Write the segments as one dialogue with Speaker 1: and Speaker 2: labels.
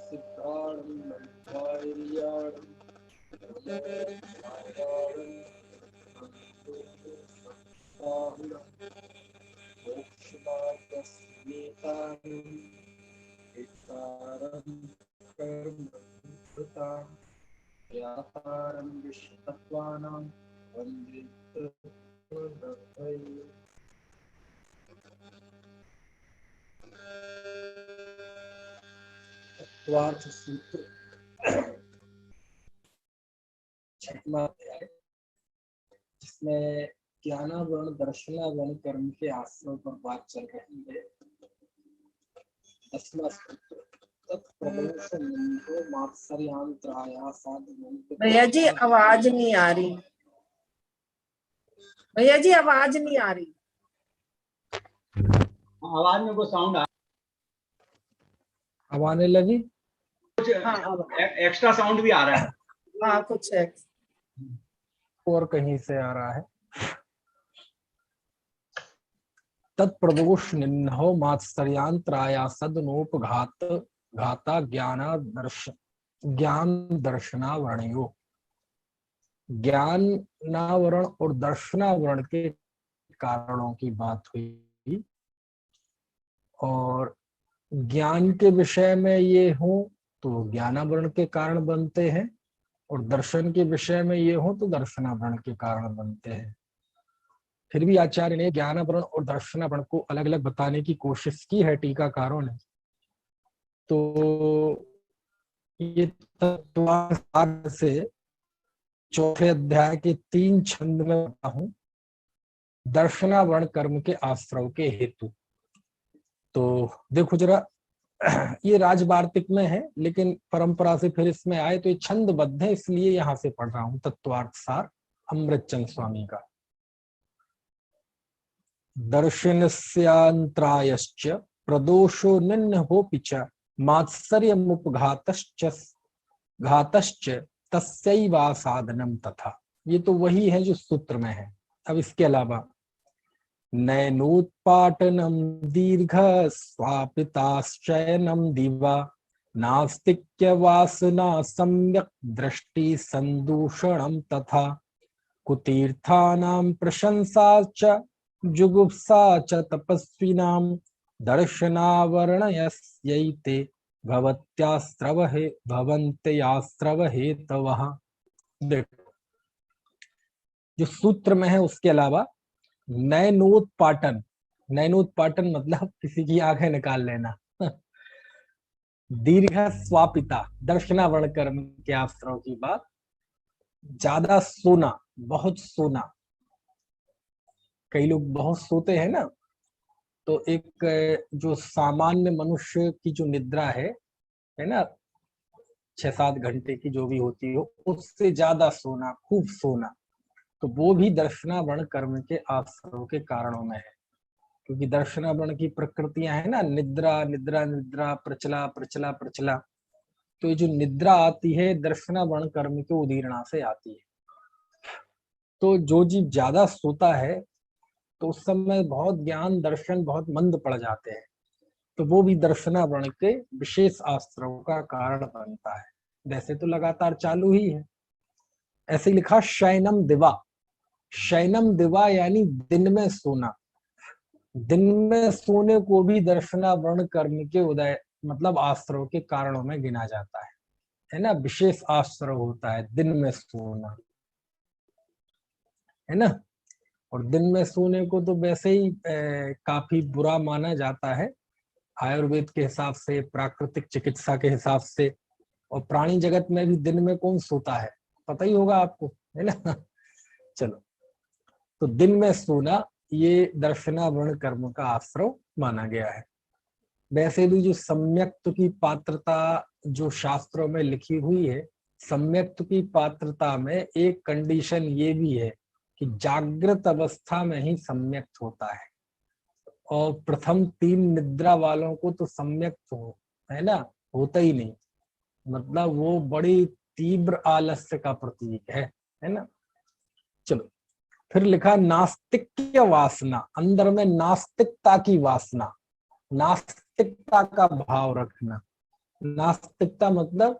Speaker 1: सिद्धार्णं वार्याणं व्यापारं विश्वतत्त्वानां वन्दे तत्त्वदर्शये। तत्वार्थ सूत्र छठवां अध्याय, जिसमें ज्ञानावरण दर्शनावरण कर्म के आश्रय पर बात चल रही है। 10वां सूत्र
Speaker 2: भैया जी आवाज नहीं आ रही। भैया जी आवाज नहीं आ रही।
Speaker 3: आवाज में कोई साउंड
Speaker 1: अब आने लगी।
Speaker 3: कुछ एक्स्ट्रा साउंड भी आ रहा है।
Speaker 2: हाँ कुछ है
Speaker 1: और कहीं से आ रहा है। तत्प्रदोष निन्हो मात्सर्यांतराया सदनोपघात घाता ज्ञान दर्शनावरणयो। ज्ञानावरण और दर्शनावरण के कारणों की बात हुई, और ज्ञान के विषय में ये हो तो ज्ञानावरण के कारण बनते हैं, और दर्शन के विषय में ये हो तो दर्शनावरण के कारण बनते हैं। फिर भी आचार्य ने ज्ञानावरण और दर्शनावरण को अलग अलग बताने की कोशिश की है टीकाकारों ने। तो ये तत्वार्थ से चौथे अध्याय के 3 छंद में बता हूं, दर्शनावरण कर्म के आश्रव के हेतु। तो देखो जरा, ये राजवार्तिक में है, लेकिन परंपरा से फिर इसमें आए तो ये छंदबद्ध है, इसलिए यहां से पढ़ रहा हूं। तत्वार्थ सार अमृतचंद स्वामी का। दर्शनस्यांतरायश्च प्रदोषो निन्नहोऽपि च मात्सर्यमुपघातश्च तस्यैवासाधनम् तथा। ये तो वही है जो सूत्र में है। अब इसके अलावा नैनोत्पाटनम दीर्घ स्वापिताश्चयनम दिवा नास्तिक्य वासना सम्यक दृष्टि संदूषणम तथा कुतीर्थानां प्रशंसा च जुगुप्सा च तपस्विनां दर्शनावरणयस्यैते भवन्त्यास्त्रवहेतवः। देखो जो सूत्र में है उसके अलावा नैनोत्पाटन, नैनोत्पाटन मतलब किसी की आंखें निकाल लेना। दीर्घ स्वापिता, दर्शनावरण कर्म के आश्रव की बात। ज्यादा सोना, बहुत सोना, कई लोग बहुत सोते हैं ना, तो एक जो सामान्य मनुष्य की जो निद्रा है ना, 6-7 घंटे की जो भी होती हो, उससे ज्यादा सोना, खूब सोना, तो वो भी दर्शनावरण कर्म के आश्रव के कारणों में है। क्योंकि दर्शनावरण की प्रकृतियां है ना, निद्रा निद्रा निद्रा, प्रचला प्रचला प्रचला। तो ये जो निद्रा आती है दर्शनावरण कर्म के उदीरणा से आती है। तो जो जीव ज्यादा सोता है तो उस समय बहुत ज्ञान दर्शन बहुत मंद पड़ जाते हैं, तो वो भी दर्शनावरण के विशेष आश्रव का कारण बनता है। वैसे तो लगातार चालू ही है। ऐसे लिखा शयनम दिवा, शयनम दिवा यानी दिन में सोना। दिन में सोने को भी दर्शनावरण कर्म के उदय मतलब आश्रव के कारणों में गिना जाता है ना। विशेष आश्रव होता है दिन में सोना, है ना। और दिन में सोने को तो वैसे ही काफी बुरा माना जाता है आयुर्वेद के हिसाब से, प्राकृतिक चिकित्सा के हिसाब से। और प्राणी जगत में भी दिन में कौन सोता है, पता ही होगा आपको, है ना। चलो, तो दिन में सोना ये दर्शनावरण कर्म का आश्रव माना गया है। वैसे भी जो सम्यक्त की पात्रता जो शास्त्रों में लिखी हुई है, सम्यक्त की पात्रता में एक कंडीशन ये भी है कि जागृत अवस्था में ही सम्यक्त होता है, और प्रथम 3 निद्रा वालों को तो सम्यक्त हो, है ना, होता ही नहीं। मतलब वो बड़ी तीव्र आलस्य का प्रतीक है ना। चलो, फिर लिखा नास्तिक्य वासना, अंदर में नास्तिकता की वासना, नास्तिकता का भाव रखना। नास्तिकता मतलब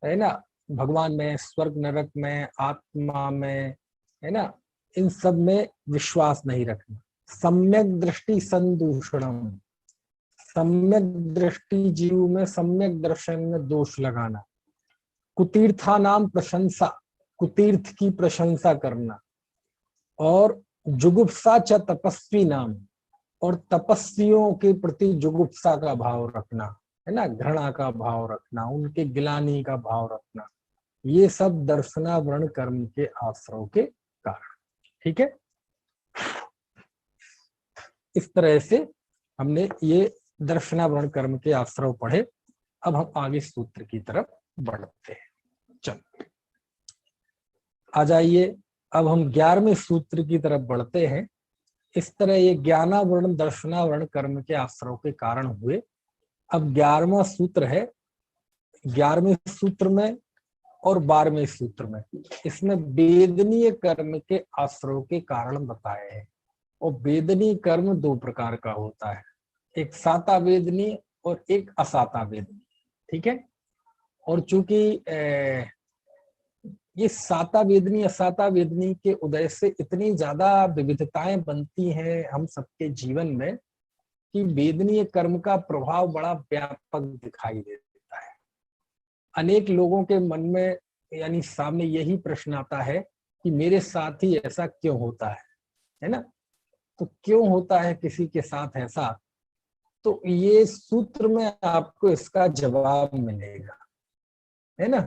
Speaker 1: है ना भगवान में, स्वर्ग नरक में, आत्मा में, है ना, इन सब में विश्वास नहीं रखना। सम्यक दृष्टि संदूषणम, सम्यक दृष्टि जीव में सम्यक दर्शन में दोष लगाना। कुतीर्था नाम प्रशंसा, कुतीर्थ की प्रशंसा करना। और जुगुप्सा च तपस्वी नाम, और तपस्वियों के प्रति जुगुप्सा का भाव रखना, है ना, घृणा का भाव रखना, उनके गिलानी का भाव रखना। ये सब दर्शनावरण कर्म के आश्रव के कारण। ठीक है, इस तरह से हमने ये दर्शनावरण कर्म के आश्रव पढ़े। अब हम आगे सूत्र की तरफ बढ़ते हैं। चलो आ जाइए, अब हम 11वें सूत्र की तरफ बढ़ते हैं। इस तरह ये ज्ञानावरण दर्शनावरण कर्म के आश्रव के कारण हुए। अब 11वां सूत्र है। 11वें सूत्र में और 12वें सूत्र में इसमें वेदनीय कर्म के आश्रव के कारण बताए हैं। और वेदनीय कर्म दो प्रकार का होता है, एक साता वेदनीय और एक असाता वेदनीय। ठीक है, और चूंकि ये साता वेदनी असाता वेदनी के उदय से इतनी ज्यादा विविधताएं बनती हैं हम सबके जीवन में कि वेदनीय कर्म का प्रभाव बड़ा व्यापक दिखाई देता है। अनेक लोगों के मन में यानी सामने यही प्रश्न आता है कि मेरे साथ ही ऐसा क्यों होता है ना, तो क्यों होता है किसी के साथ ऐसा, तो ये सूत्र में आपको इसका जवाब मिलेगा, है ना।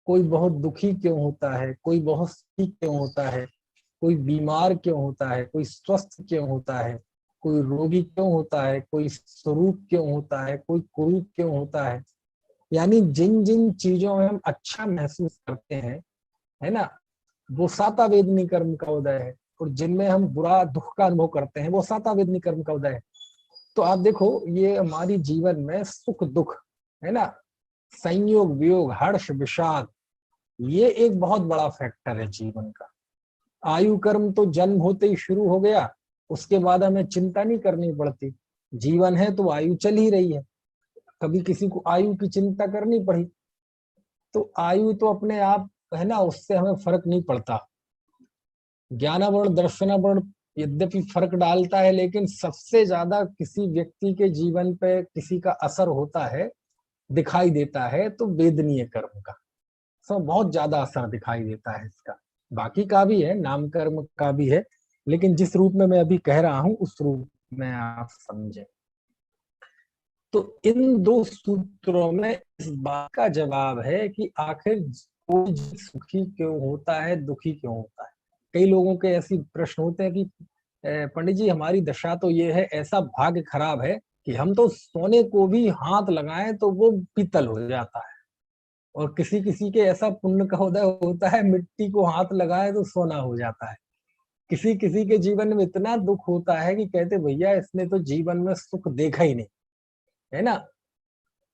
Speaker 1: कोई बहुत दुखी क्यों होता है, कोई बहुत सुखी क्यों होता है, कोई बीमार क्यों होता है, कोई स्वस्थ क्यों होता है, कोई रोगी क्यों होता है, कोई स्वरूप क्यों होता है, कोई कुरूप क्यों होता है। यानी जिन जिन चीजों में हम अच्छा महसूस करते हैं, है ना, वो साता वेदनी कर्म का उदय है। और जिनमें हम बुरा दुख का अनुभव करते हैं वो साता वेदनी कर्म का उदय है। तो आप देखो ये हमारी जीवन में सुख दुख, है ना, संयोग वियोग, हर्ष विषाद, ये एक बहुत बड़ा फैक्टर है जीवन का। आयु कर्म तो जन्म होते ही शुरू हो गया, उसके बाद हमें चिंता नहीं करनी पड़ती। जीवन है तो आयु चल ही रही है, कभी किसी को आयु की चिंता करनी पड़ी तो आयु तो अपने आप, है ना, उससे हमें फर्क नहीं पड़ता। ज्ञानावरण दर्शनावरण यद्यपि फर्क डालता है, लेकिन सबसे ज्यादा किसी व्यक्ति के जीवन पे किसी का असर होता है, दिखाई देता है, तो वेदनीय कर्म का सब बहुत ज्यादा असर दिखाई देता है इसका। बाकी का भी है, नाम कर्म का भी है, लेकिन जिस रूप में मैं अभी कह रहा हूं उस रूप में आप समझे। तो इन दो सूत्रों में इस बात का जवाब है कि आखिर कोई सुखी क्यों होता है, दुखी क्यों होता है। कई लोगों के ऐसे प्रश्न होते हैं कि पंडित जी हमारी दशा तो ये है, ऐसा भाग्य खराब है कि हम तो सोने को भी हाथ लगाएं तो वो पीतल हो जाता है, और किसी किसी के ऐसा पुण्य का उदय होता है मिट्टी को हाथ लगाए तो सोना हो जाता है। किसी किसी के जीवन में इतना दुख होता है कि कहते भैया इसने तो जीवन में सुख देखा ही नहीं, है ना।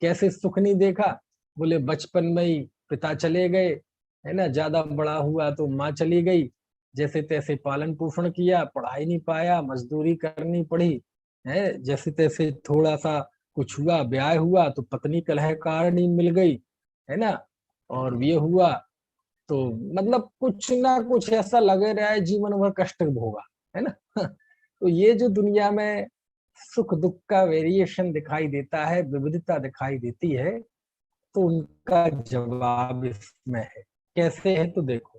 Speaker 1: कैसे सुख नहीं देखा, बोले बचपन में ही पिता चले गए, है ना, ज्यादा बड़ा हुआ तो माँ चली गई, जैसे तैसे पालन पोषण किया, पढ़ाई नहीं पाया, मजदूरी करनी पड़ी, है, जैसे तैसे थोड़ा सा कुछ हुआ, ब्याह हुआ तो पत्नी कलहकारिणी मिल गई, है ना, और ये हुआ तो मतलब कुछ ना कुछ ऐसा लगे रहा है, जीवन भर कष्ट भोगा, है ना। तो ये जो दुनिया में सुख दुख का वेरिएशन दिखाई देता है, विविधता दिखाई देती है, तो उनका जवाब इसमें है। कैसे है तो देखो,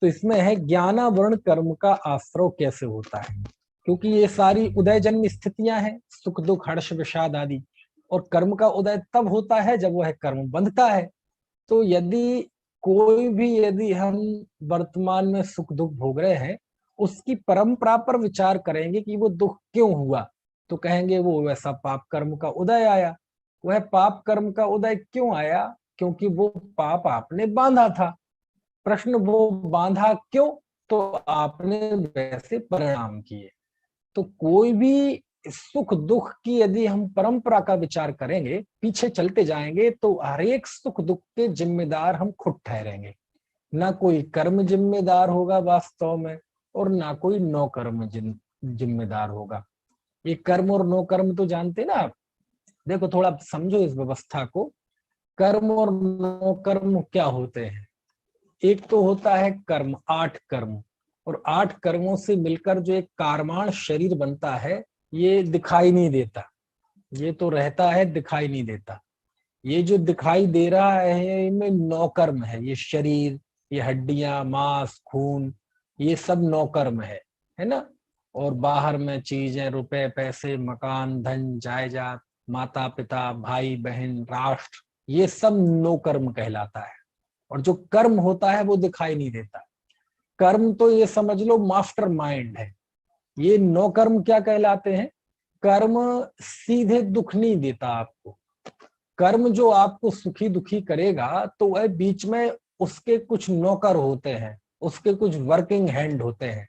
Speaker 1: तो इसमें है ज्ञानावरण कर्म का आश्रव कैसे होता है, क्योंकि ये सारी उदय जन्म स्थितियां हैं, सुख दुख हर्ष विषाद आदि, और कर्म का उदय तब होता है जब वह कर्म बंधता है। तो यदि हम वर्तमान में सुख दुख भोग रहे हैं, उसकी परंपरा पर विचार करेंगे कि वो दुख क्यों हुआ, तो कहेंगे वो वैसा पाप कर्म का उदय आया। वह पाप कर्म का उदय क्यों आया, क्योंकि वो पाप आपने बांधा था। प्रश्न वो बांधा क्यों, तो आपने वैसे परिणाम किए। तो कोई भी सुख दुख की यदि हम परंपरा का विचार करेंगे, पीछे चलते जाएंगे, तो हर एक सुख दुख के जिम्मेदार हम खुद ठहरेंगे। ना कोई कर्म जिम्मेदार होगा वास्तव में, और ना कोई नौ कर्म जिम्मेदार होगा। ये कर्म और नो कर्म तो जानते ना आप। देखो थोड़ा समझो इस व्यवस्था को। कर्म और नौ कर्म क्या होते हैं? एक तो होता है कर्म, 8 कर्म, और 8 कर्मों से मिलकर जो एक कारमाण शरीर बनता है, ये दिखाई नहीं देता, ये तो रहता है, दिखाई नहीं देता। ये जो दिखाई दे रहा है इनमें 9 कर्म है। ये शरीर, ये हड्डियां, मांस, खून, ये सब 9 कर्म है ना। और बाहर में चीजें, रुपए, पैसे, मकान, धन, जायदाद, माता पिता, भाई बहन, राष्ट्र, ये सब 9 कर्म कहलाता है। और जो कर्म होता है वो दिखाई नहीं देता। कर्म तो ये समझ लो मास्टर माइंड है। ये 9 कर्म क्या कहलाते हैं? कर्म सीधे दुख नहीं देता आपको। कर्म जो आपको सुखी दुखी करेगा तो वह बीच में उसके कुछ नौकर होते हैं, उसके कुछ वर्किंग हैंड होते हैं।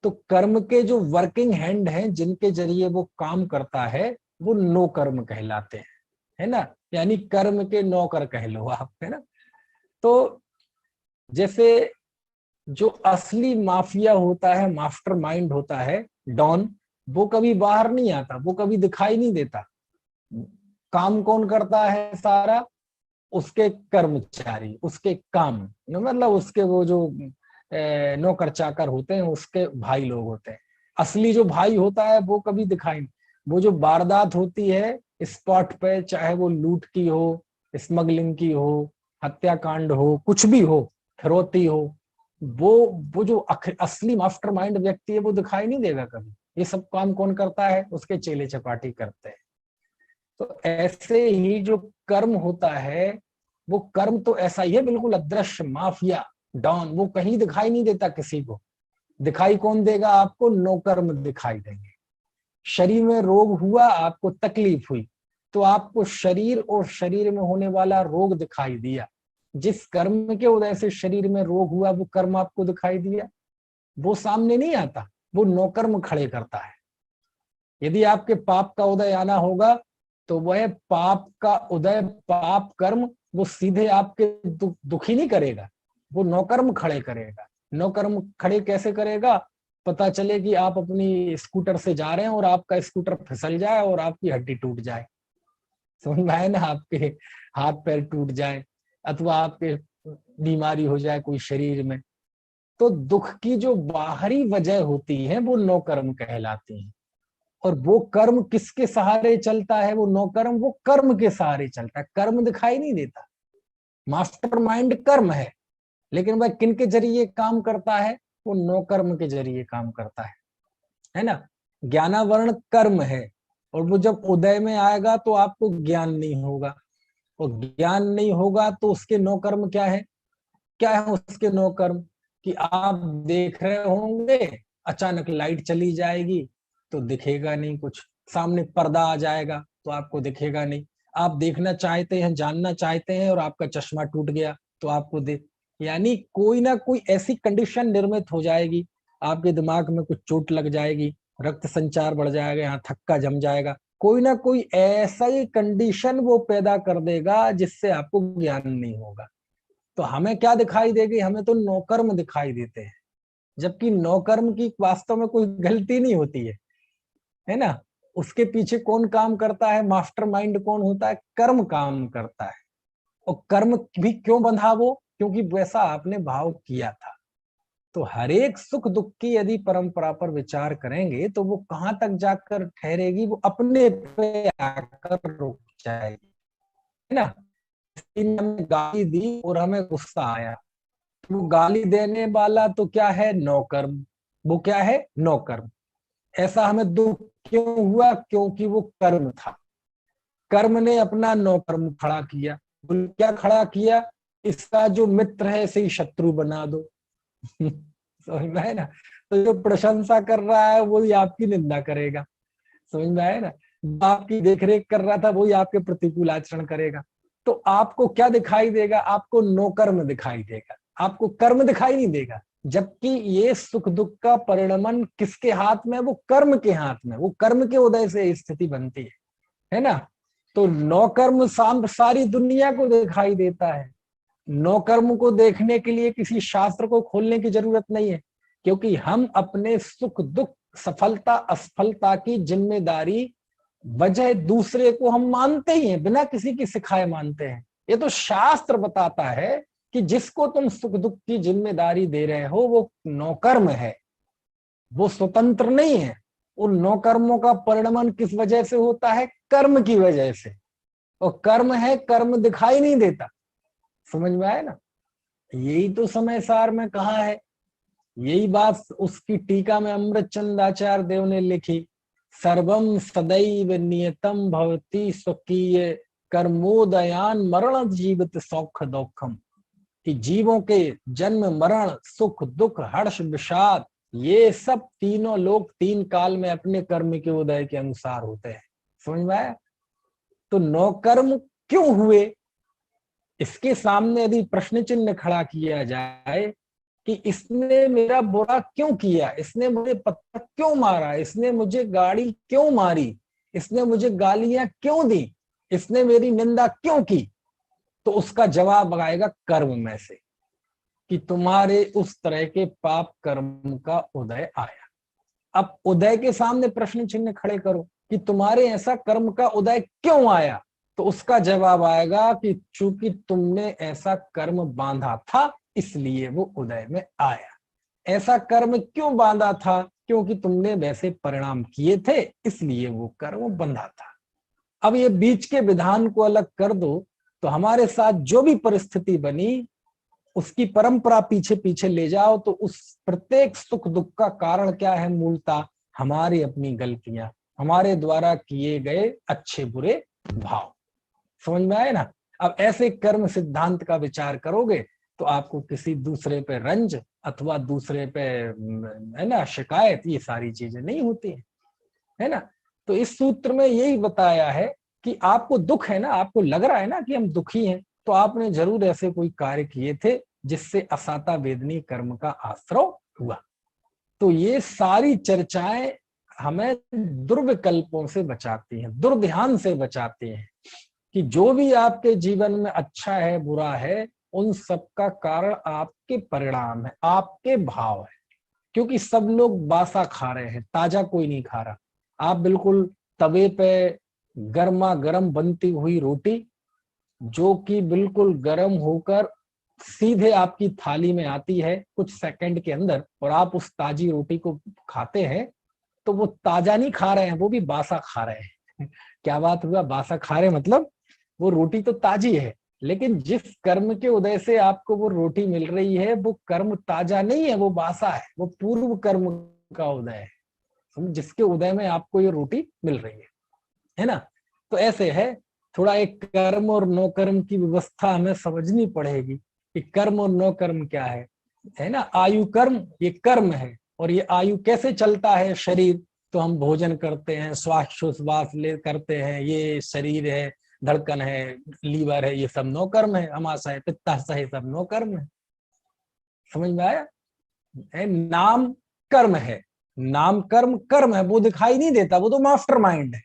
Speaker 1: तो कर्म के जो वर्किंग हैंड हैं, जिनके जरिए वो काम करता है, वो 9 कर्म कहलाते हैं, है ना। यानी कर्म के नौकर कह लो आप, है ना। तो जैसे जो असली माफिया होता है, मास्टर माइंड होता है, डॉन, वो कभी बाहर नहीं आता, वो कभी दिखाई नहीं देता। काम कौन करता है सारा? उसके कर्मचारी, उसके काम, मतलब उसके वो जो नौकर चाकर होते हैं, उसके भाई लोग होते हैं। असली जो भाई होता है वो कभी दिखाई नहीं। वो जो वारदात होती है स्पॉट पे, चाहे वो लूट की हो, स्मगलिंग की हो, हत्याकांड हो, कुछ भी हो, फिरौती हो, वो जो असली मास्टरमाइंड व्यक्ति है वो दिखाई नहीं देगा कभी। ये सब काम कौन करता है? उसके चेले चपाटी करते हैं। तो ऐसे ही जो कर्म होता है, वो कर्म तो ऐसा ही है, बिल्कुल अदृश्य माफिया डॉन, वो कहीं दिखाई नहीं देता किसी को। दिखाई कौन देगा आपको? 9 कर्म दिखाई देंगे। शरीर में रोग हुआ, आपको तकलीफ हुई, तो आपको शरीर और शरीर में होने वाला रोग दिखाई दिया। जिस कर्म के उदय से शरीर में रोग हुआ, वो कर्म आपको दिखाई दिया। वो सामने नहीं आता, वो 9 कर्म खड़े करता है। यदि आपके पाप का उदय आना होगा तो वह पाप का उदय, पाप कर्म, वो सीधे आपके दुखी नहीं करेगा, वो 9 कर्म खड़े करेगा। 9 कर्म खड़े कैसे करेगा? पता चले कि आप अपनी स्कूटर से जा रहे हैं और आपका स्कूटर फिसल जाए और आपकी हड्डी टूट जाए, समझ में आए ना, आपके हाथ पैर टूट जाए, अथवा आपके बीमारी हो जाए कोई शरीर में। तो दुख की जो बाहरी वजह होती है वो 9 कर्म कहलाती हैं। और वो कर्म किसके सहारे चलता है? वो 9 कर्म वो कर्म के सहारे चलता है। कर्म दिखाई नहीं देता। मास्टर माइंड कर्म है, लेकिन वह किन के जरिए काम करता है? वो 9 कर्म के जरिए काम करता है ना। ज्ञानावरण कर्म है, और वो जब उदय में आएगा तो आपको ज्ञान नहीं होगा, और ज्ञान नहीं होगा तो उसके 9 कर्म क्या है? क्या है उसके 9 कर्म? कि आप देख रहे होंगे, अचानक लाइट चली जाएगी तो दिखेगा नहीं कुछ, सामने पर्दा आ जाएगा तो आपको दिखेगा नहीं। आप देखना चाहते हैं, जानना चाहते हैं, और आपका चश्मा टूट गया तो आपको देख, यानी कोई ना कोई ऐसी कंडीशन निर्मित हो जाएगी, आपके दिमाग में कुछ चोट लग जाएगी, रक्त संचार बढ़ जाएगा, यहाँ थक्का जम जाएगा, कोई ना कोई ऐसा ही कंडीशन वो पैदा कर देगा जिससे आपको ज्ञान नहीं होगा। तो हमें क्या दिखाई देगी? हमें तो 9 कर्म दिखाई देते हैं, जबकि 9 कर्म की वास्तव में कोई गलती नहीं होती है ना। उसके पीछे कौन काम करता है? मास्टरमाइंड कौन होता है? कर्म काम करता है। और कर्म भी क्यों बंधा वो? क्योंकि वैसा आपने भाव किया था। तो हर एक सुख दुख की यदि परंपरा पर विचार करेंगे तो वो कहां तक जाकर ठहरेगी? वो अपने पे आकर रुक जाएगी, है ना। हमें गाली दी और हमें गुस्सा आया, वो गाली देने वाला तो क्या है? 9 कर्म। वो क्या है? 9 कर्म। ऐसा हमें दुख क्यों हुआ? क्योंकि वो कर्म था। कर्म ने अपना 9 कर्म खड़ा किया। क्या खड़ा किया? इसका जो मित्र है इसे ही शत्रु बना दो। समझ में आए ना। तो जो प्रशंसा कर रहा है वही आपकी निंदा करेगा, समझ में आए ना। जो आपकी देखरेख कर रहा था वही आपके प्रतिकूल आचरण करेगा। तो आपको क्या दिखाई देगा? आपको 9 कर्म दिखाई देगा, आपको कर्म दिखाई नहीं देगा। जबकि ये सुख दुख का परिणमन किसके हाथ में? वो कर्म के हाथ में। वो कर्म के उदय से स्थिति बनती है ना। तो 9 कर्म सारी दुनिया को दिखाई देता है। 9 कर्म को देखने के लिए किसी शास्त्र को खोलने की जरूरत नहीं है, क्योंकि हम अपने सुख दुख, सफलता असफलता की जिम्मेदारी वजह दूसरे को हम मानते ही हैं, बिना किसी की सिखाए मानते हैं। ये तो शास्त्र बताता है कि जिसको तुम सुख दुख की जिम्मेदारी दे रहे हो वो नौकर्म है, वो स्वतंत्र नहीं है। उन नौकर्मों का परिणमन किस वजह से होता है? कर्म की वजह से। और कर्म है, कर्म दिखाई नहीं देता। समझ में आया ना? यही तो समय सार में कहा है, यही बात उसकी टीका में अमृत चंद आचार्य देव ने लिखी, सर्वम सदैव नियतम भवति स्वकीय कर्मोदयान मरण जीवित सौख दुखम, कि जीवों के जन्म मरण सुख दुख हर्ष विषाद ये सब तीनों लोग तीन काल में अपने कर्म के उदय के अनुसार होते हैं। समझ में आया? तो नौकर्म क्यों हुए, इसके सामने यदि प्रश्न चिन्ह खड़ा किया जाए कि इसने मेरा बुरा क्यों किया, इसने मुझे पत्थर क्यों मारा, इसने मुझे गाड़ी क्यों मारी, इसने मुझे गालियां क्यों दी, इसने मेरी निंदा क्यों की, तो उसका जवाब आएगा कर्म में से, कि तुम्हारे उस तरह के पाप कर्म का उदय आया। अब उदय के सामने प्रश्न चिन्ह खड़े करो कि तुम्हारे ऐसा कर्म का उदय क्यों आया, तो उसका जवाब आएगा कि चूंकि तुमने ऐसा कर्म बांधा था इसलिए वो उदय में आया। ऐसा कर्म क्यों बांधा था? क्योंकि तुमने वैसे परिणाम किए थे इसलिए वो कर्म बंधा था। अब ये बीच के विधान को अलग कर दो तो हमारे साथ जो भी परिस्थिति बनी उसकी परंपरा पीछे पीछे ले जाओ तो उस प्रत्येक सुख दुख का कारण क्या है? मूलतः हमारी अपनी गलतियां, हमारे द्वारा किए गए अच्छे बुरे भाव। समझ में आए ना? अब ऐसे कर्म सिद्धांत का विचार करोगे तो आपको किसी दूसरे पे रंज अथवा दूसरे पे है ना शिकायत, ये सारी चीजें नहीं होती है ना? तो इस सूत्र में यही बताया है कि आपको दुख है ना, आपको लग रहा है ना कि हम दुखी हैं, तो आपने जरूर ऐसे कोई कार्य किए थे जिससे असाता वेदनी कर्म का आश्रय हुआ। तो ये सारी चर्चाएं हमें दुर्विकल्पों से बचाती हैं, दुर्ध्यान से बचाती हैं, कि जो भी आपके जीवन में अच्छा है बुरा है उन सब का कारण आपके परिणाम है, आपके भाव है। क्योंकि सब लोग बासा खा रहे हैं, ताजा कोई नहीं खा रहा। आप बिल्कुल तवे पे गर्मा गर्म बनती हुई रोटी जो कि बिल्कुल गर्म होकर सीधे आपकी थाली में आती है कुछ सेकंड के अंदर, और आप उस ताजी रोटी को खाते हैं, तो वो ताजा नहीं खा रहे हैं, वो भी बासा खा रहे हैं। क्या बात हुआ? बासा खा रहे मतलब वो रोटी तो ताजी है, लेकिन जिस कर्म के उदय से आपको वो रोटी मिल रही है वो कर्म ताजा नहीं है, वो बासा है, वो पूर्व कर्म का उदय है, जिसके उदय में आपको ये रोटी मिल रही है ना? तो ऐसे है, थोड़ा एक कर्म और नो कर्म की व्यवस्था हमें समझनी पड़ेगी कि कर्म और नो कर्म क्या है ना? आयु कर्म ये कर्म है, और ये आयु कैसे चलता है? शरीर, तो हम भोजन करते हैं, श्वास ले करते हैं, ये शरीर है, धड़कन है, लीवर है, ये सब नो कर्म है, अमाशय पित्ताशय है, सब नो कर्म है। समझ में आया? नाम कर्म है, नाम कर्म कर्म है, वो दिखाई नहीं देता, वो तो मास्टरमाइंड है,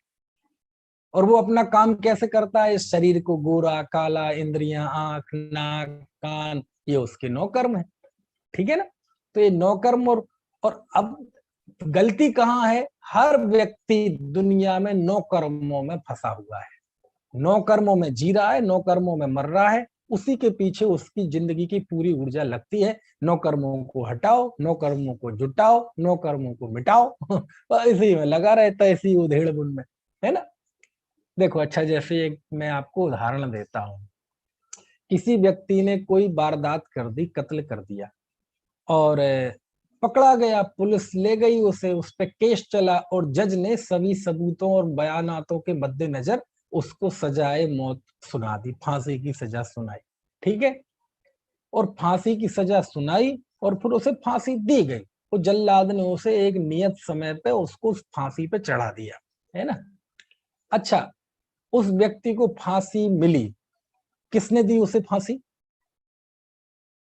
Speaker 1: और वो अपना काम कैसे करता है? इस शरीर को गोरा काला, इंद्रियां, आंख नाक कान, ये उसके नौ कर्म है। ठीक है ना? तो ये नौ कर्म, और अब गलती कहाँ है? हर व्यक्ति दुनिया में नौ कर्मों में फंसा हुआ है, नौ कर्मों में जी रहा है, नौ कर्मों में मर रहा है, उसी के पीछे उसकी जिंदगी की पूरी ऊर्जा लगती है। नौ कर्मों को हटाओ, नौ कर्मों को जुटाओ, नौ कर्मों को मिटाओ। इसी में लगा रहता है, इसी उधेड़ बुन में, है ना? देखो, अच्छा, जैसे एक मैं आपको उदाहरण देता हूं, किसी व्यक्ति ने कोई वारदात कर दी, कत्ल कर दिया, और पकड़ा गया, पुलिस ले गई उसे, उस पर केस चला, और जज ने सभी सबूतों और बयानातों के मद्देनजर उसको सजाए मौत सुना दी, फांसी की सजा सुनाई। ठीक है? और फांसी की सजा सुनाई और फिर उसे फांसी दी गई, तो जल्लाद ने उसे एक नियत समय पे उसको फांसी पे चढ़ा दिया, है ना? अच्छा, उस व्यक्ति को फांसी मिली, किसने दी उसे फांसी?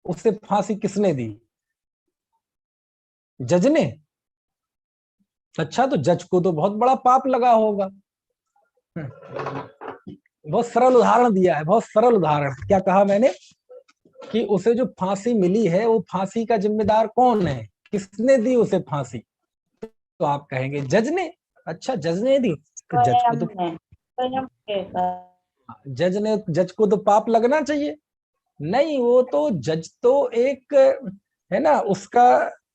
Speaker 1: उसे फांसी किसने दी? जज ने? अच्छा, तो जज को तो बहुत बड़ा पाप लगा होगा। बहुत सरल उदाहरण दिया है, बहुत सरल उदाहरण। क्या कहा मैंने? कि उसे जो फांसी मिली है वो फांसी का जिम्मेदार कौन है, किसने दी उसे फांसी? तो आप कहेंगे जज ने। अच्छा, जज ने दी, तो जज को तो
Speaker 4: स्वयं ने, स्वयं के
Speaker 1: जज को तो पाप लगना चाहिए। नहीं, वो तो जज तो एक है ना, उसका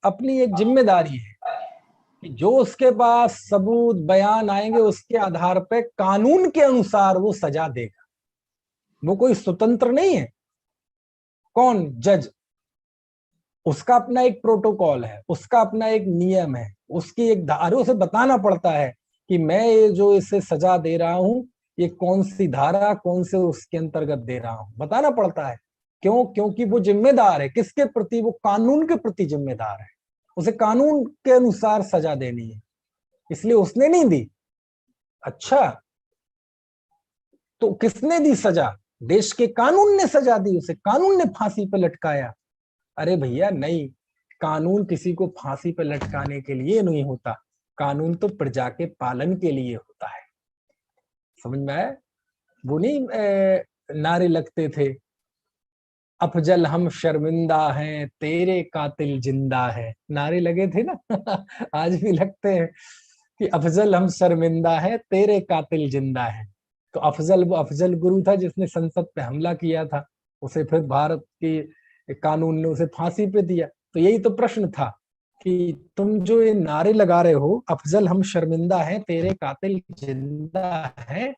Speaker 1: अपनी एक जिम्मेदारी है कि जो उसके पास सबूत बयान आएंगे उसके आधार पे कानून के अनुसार वो सजा देगा। वो कोई स्वतंत्र नहीं है। कौन? जज। उसका अपना एक प्रोटोकॉल है, उसका अपना एक नियम है, उसकी एक धारा, उसे बताना पड़ता है कि मैं ये जो इसे सजा दे रहा हूं ये कौन सी धारा कौन से उसके अंतर्गत दे रहा हूं, बताना पड़ता है। क्यों? क्योंकि वो जिम्मेदार है। किसके प्रति? वो कानून के प्रति जिम्मेदार है। उसे कानून के अनुसार सजा देनी है, इसलिए उसने नहीं दी। अच्छा, तो किसने दी सजा? देश के कानून ने सजा दी, उसे कानून ने फांसी पर लटकाया। अरे भैया नहीं, कानून किसी को फांसी पर लटकाने के लिए नहीं होता, कानून तो प्रजा के पालन के लिए होता है। समझ में आया? वो नहीं नारे लगते थे, अफजल हम शर्मिंदा हैं तेरे कातिल जिंदा है, नारे लगे थे ना आज भी लगते हैं कि अफजल हम शर्मिंदा है तेरे कातिल जिंदा है। तो अफजल, वो अफजल गुरु था जिसने संसद पे हमला किया था, उसे फिर भारत की कानून ने उसे फांसी पे दिया। तो यही तो प्रश्न था कि तुम जो ये नारे लगा रहे हो, अफजल हम शर्मिंदा हैं तेरे कातिल जिंदा है,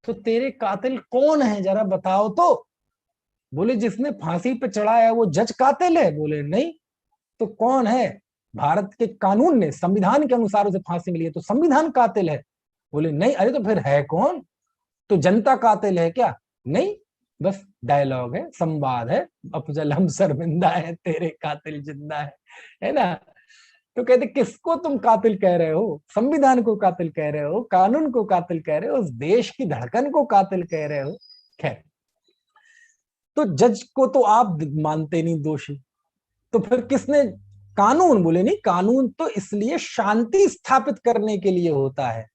Speaker 1: तो तेरे कातिल कौन है जरा बताओ तो। बोले जिसने फांसी पे चढ़ाया वो जज कातिल है? बोले नहीं। तो कौन है? भारत के कानून ने, संविधान के अनुसार उसे फांसी मिली है तो संविधान कातिल है? बोले नहीं। अरे तो फिर है कौन? तो जनता कातिल है क्या? नहीं, बस डायलॉग है, संवाद है, अफजल हम शर्मिंदा है तेरे कातिल जिंदा है ना। तो कहते किसको तुम कातिल कह रहे हो? संविधान को कातिल कह रहे हो, कानून को कातिल कह रहे हो, उस देश की धड़कन को कातिल कह रहे हो। खैर, तो जज को तो आप मानते नहीं दोषी, तो फिर किसने? कानून। बोले नहीं, कानून तो इसलिए शांति स्थापित करने के लिए होता है।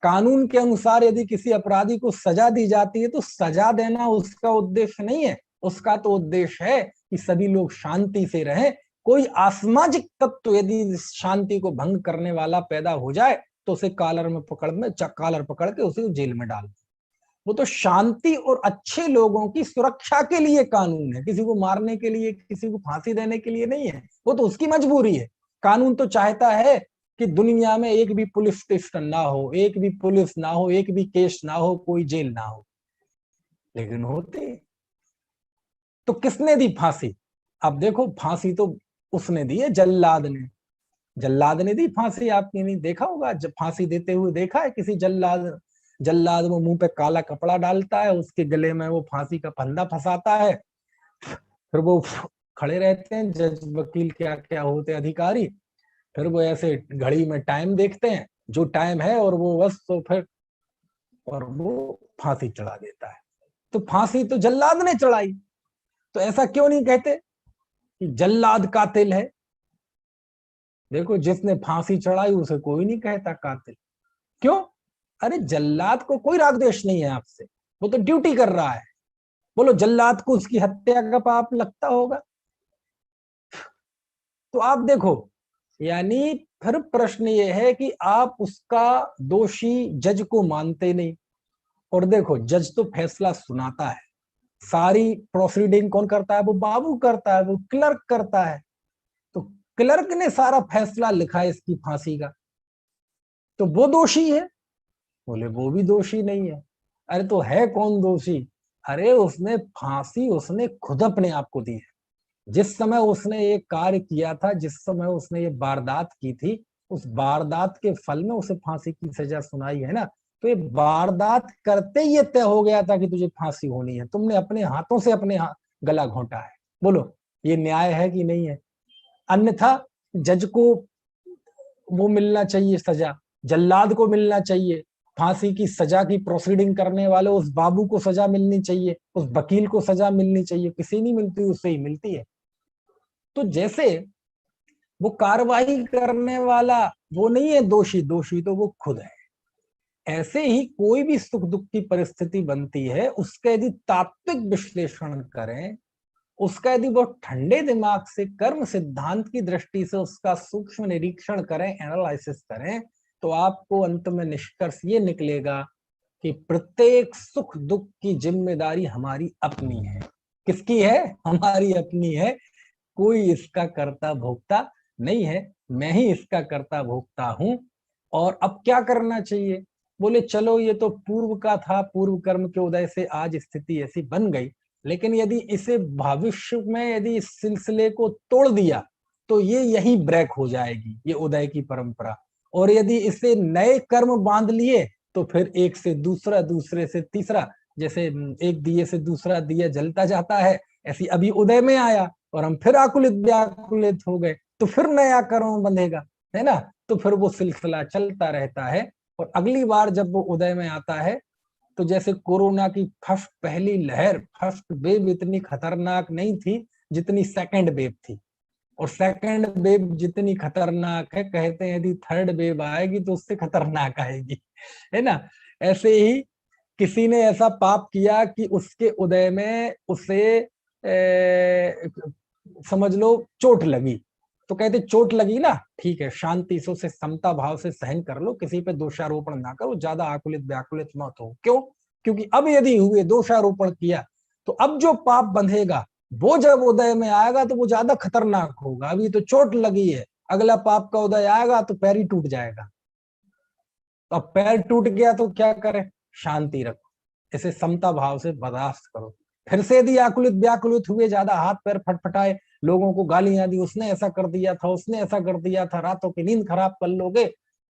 Speaker 1: कानून के अनुसार यदि किसी अपराधी को सजा दी जाती है तो सजा देना उसका उद्देश्य नहीं है, उसका तो उद्देश्य है कि सभी लोग शांति से रहें। कोई असामाजिक तत्व यदि शांति को भंग करने वाला पैदा हो जाए तो उसे कालर पकड़ के उसे जेल में डाल। वो तो शांति और अच्छे लोगों की सुरक्षा के लिए कानून है, किसी को मारने के लिए, किसी को फांसी देने के लिए नहीं है। वो तो उसकी मजबूरी है। कानून तो चाहता है कि दुनिया में एक भी पुलिस स्टेशन ना हो, एक भी पुलिस ना हो, एक भी केस ना हो, कोई जेल ना हो, लेकिन होते। तो किसने दी फांसी? अब देखो, फांसी तो उसने दी है, जल्लाद ने। जल्लाद ने दी फांसी। आपने नहीं देखा होगा, जब फांसी देते हुए देखा है किसी जल्लाद? जल्लाद वो मुंह पे काला कपड़ा डालता है, उसके गले में वो फांसी का फंदा फंसाता है, फिर वो खड़े रहते हैं जज वकील क्या क्या होते अधिकारी, फिर वो ऐसे घड़ी में टाइम देखते हैं, जो टाइम है, और वो बस तो फिर और वो फांसी चढ़ा देता है। तो फांसी तो जल्लाद ने चढ़ाई। तो ऐसा क्यों नहीं कहते कि जल्लाद कातिल है? देखो, जिसने फांसी चढ़ाई उसे कोई नहीं कहता कातिल। क्यों? अरे जल्लाद को कोई राग द्वेष नहीं है आपसे, वो तो ड्यूटी कर रहा है। बोलो जल्लाद को उसकी हत्या का पाप लगता होगा? तो आप देखो, यानी फिर प्रश्न ये है कि आप उसका दोषी जज को मानते नहीं। और देखो, जज तो फैसला सुनाता है, सारी प्रोसीडिंग कौन करता है? वो बाबू करता है, वो क्लर्क करता है। तो क्लर्क ने सारा फैसला लिखा है इसकी फांसी का, तो वो दोषी है? बोले वो भी दोषी नहीं है। अरे तो है कौन दोषी? अरे उसने फांसी उसने खुद अपने आप को दी है। जिस समय उसने ये कार्य किया था, जिस समय उसने ये वारदात की थी, उस वारदात के फल में उसे फांसी की सजा सुनाई है ना। तो ये वारदात करते ही ये तय हो गया था कि तुझे फांसी होनी है, तुमने अपने हाथों से अपने गला घोंटा है। बोलो ये न्याय है कि नहीं है? अन्यथा जज को वो मिलना चाहिए सजा, जल्लाद को मिलना चाहिए, फांसी की सजा की प्रोसीडिंग करने वाले उस बाबू को सजा मिलनी चाहिए, उस वकील को सजा मिलनी चाहिए, किसी नहीं मिलती, उससे ही मिलती है। तो जैसे वो कार्रवाई करने वाला वो नहीं है दोषी, दोषी तो वो खुद है, ऐसे ही कोई भी सुख दुख की परिस्थिति बनती है, उसका यदि तात्विक विश्लेषण करें, उसका यदि वो ठंडे दिमाग से कर्म सिद्धांत की दृष्टि से उसका सूक्ष्म निरीक्षण करें, एनालिसिस करें, तो आपको अंत में निष्कर्ष ये निकलेगा कि प्रत्येक सुख दुख की जिम्मेदारी हमारी अपनी है। किसकी है? हमारी अपनी है। कोई इसका कर्ता भोक्ता नहीं है, मैं ही इसका कर्ता भोक्ता हूं। और अब क्या करना चाहिए? बोले चलो ये तो पूर्व का था, पूर्व कर्म के उदय से आज स्थिति ऐसी बन गई, लेकिन यदि इसे भविष्य में यदि इस सिलसिले को तोड़ दिया तो ये यही ब्रेक हो जाएगी, ये उदय की परंपरा। और यदि इसे नए कर्म बांध लिए तो फिर एक से दूसरा, दूसरे से तीसरा, जैसे एक दिए से दूसरा दिया जलता जाता है, ऐसी अभी उदय में आया और हम फिर आकुलित व्याकुलित हो गए, तो फिर नया कर्म बंधेगा, है ना। तो फिर वो सिलसिला चलता रहता है। और अगली बार जब वो उदय में आता है तो जैसे कोरोना की पहली लहर, फर्स्ट वेव इतनी खतरनाक नहीं थी जितनी सेकंड वेव थी, और सेकंड वेव जितनी खतरनाक है, कहते हैं यदि थर्ड वेव आएगी तो उससे खतरनाक आएगी, है ना। ऐसे ही किसी ने ऐसा पाप किया कि उसके उदय में उसे समझ लो चोट लगी, तो कहते चोट लगी ना, ठीक है, शांति से उसे समता भाव से सहन कर लो, किसी पे दोषारोपण ना करो, ज्यादा आकुलित व्याकुलित मत हो। क्यों? क्योंकि अब यदि हुए दोषारोपण किया तो अब जो पाप बंधेगा वो जब उदय में आएगा तो वो ज्यादा खतरनाक होगा। अभी तो चोट लगी है, अगला पाप का उदय आएगा तो पैर ही टूट जाएगा। तो अब पैर टूट गया तो क्या करे? शांति रखो, इसे समता भाव से बर्दाश्त करो। फिर से यदि आकुलित व्याकुलित हुए, ज्यादा हाथ पैर फटफटाए, लोगों को गालियां दी, उसने ऐसा कर दिया था, उसने ऐसा कर दिया था, रातों की नींद खराब कर लोगे,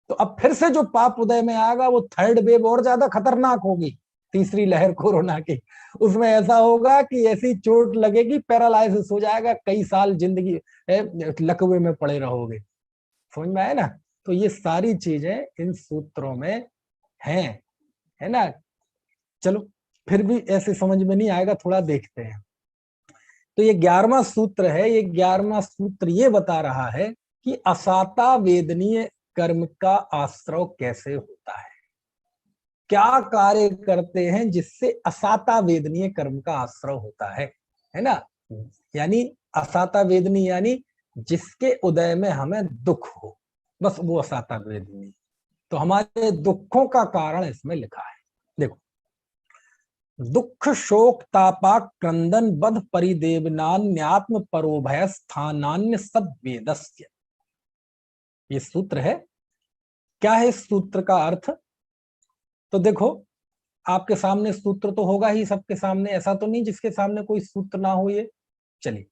Speaker 1: तो अब फिर से जो पाप उदय में आएगा वो थर्ड वेव और ज्यादा खतरनाक होगी, तीसरी लहर कोरोना की। उसमें ऐसा होगा कि ऐसी चोट लगेगी, पैरालाइसिस हो जाएगा, कई साल जिंदगी लकवे में पड़े रहोगे। समझ में आया ना। तो ये सारी चीजें इन सूत्रों में हैं, है ना। चलो फिर भी ऐसे समझ में नहीं आएगा, थोड़ा देखते हैं। तो ये 11वां सूत्र है। ये 11वां सूत्र ये बता रहा है कि असाता वेदनीय कर्म का आश्रव कैसे होता है, क्या कार्य करते हैं जिससे असाता वेदनीय कर्म का आश्रव होता है ना। यानी असाता वेदनीय यानी जिसके उदय में हमें दुख हो, बस वो असाता वेदनीय। तो हमारे दुखों का कारण इसमें लिखा है, देखो। दुख शोक तापा क्रंदन बध परिदेवनान्यात्म परोभय स्थानान्य सद वेदस्य, ये सूत्र है। क्या है इस सूत्र का अर्थ? तो देखो, आपके सामने सूत्र तो होगा ही, सबके सामने, ऐसा तो नहीं जिसके सामने कोई सूत्र ना हो। ये चलिए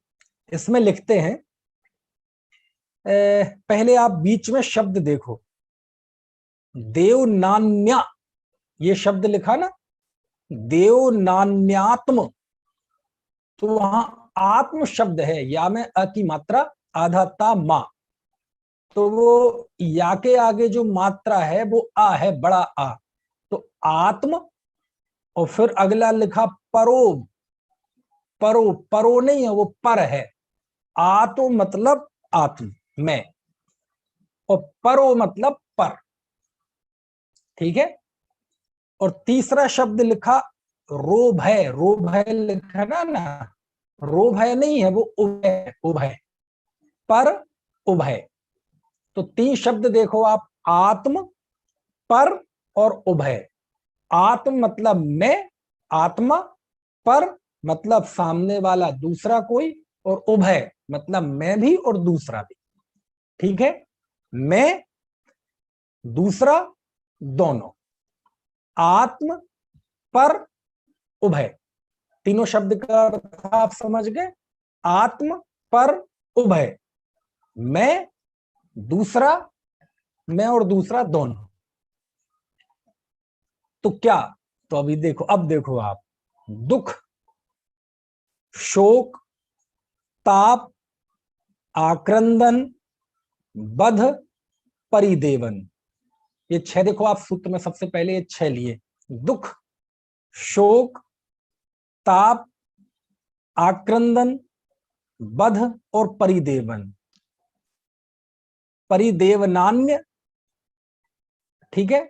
Speaker 1: इसमें लिखते हैं। पहले आप बीच में शब्द देखो, देवनान्या, ये शब्द लिखा ना, देवनान्यात्म, तो वहां आत्म शब्द है, या में अ की मात्रा आधा ता मा, तो वो या के आगे जो मात्रा है वो आ है, बड़ा आ। तो आत्म, और फिर अगला लिखा परो, परो, परो नहीं है, वो पर है। आत्म मतलब आत्म में, और परो मतलब पर, ठीक है। और तीसरा शब्द लिखा रोभय, रोभय लिखा ना, रोभय नहीं है, वो उभय, उभय, पर उभय। तो 3 शब्द देखो आप, आत्म, पर और उभय। आत्म मतलब मैं, आत्मा, पर मतलब सामने वाला दूसरा कोई, और उभय मतलब मैं भी और दूसरा भी, ठीक है। मैं दूसरा दोनों, आत्म पर उभय, तीनों शब्द का अर्थ आप समझ गए। आत्म पर उभय, मैं दूसरा, मैं और दूसरा दोनों। तो क्या? तो अभी देखो, अब देखो आप, दुख शोक ताप आक्रंदन बध परिदेवन, ये 6 देखो आप सूत्र में, सबसे पहले ये 6 लिए, दुख शोक ताप आक्रंदन बध और परिदेवन, परिदेवनान्य, ठीक है,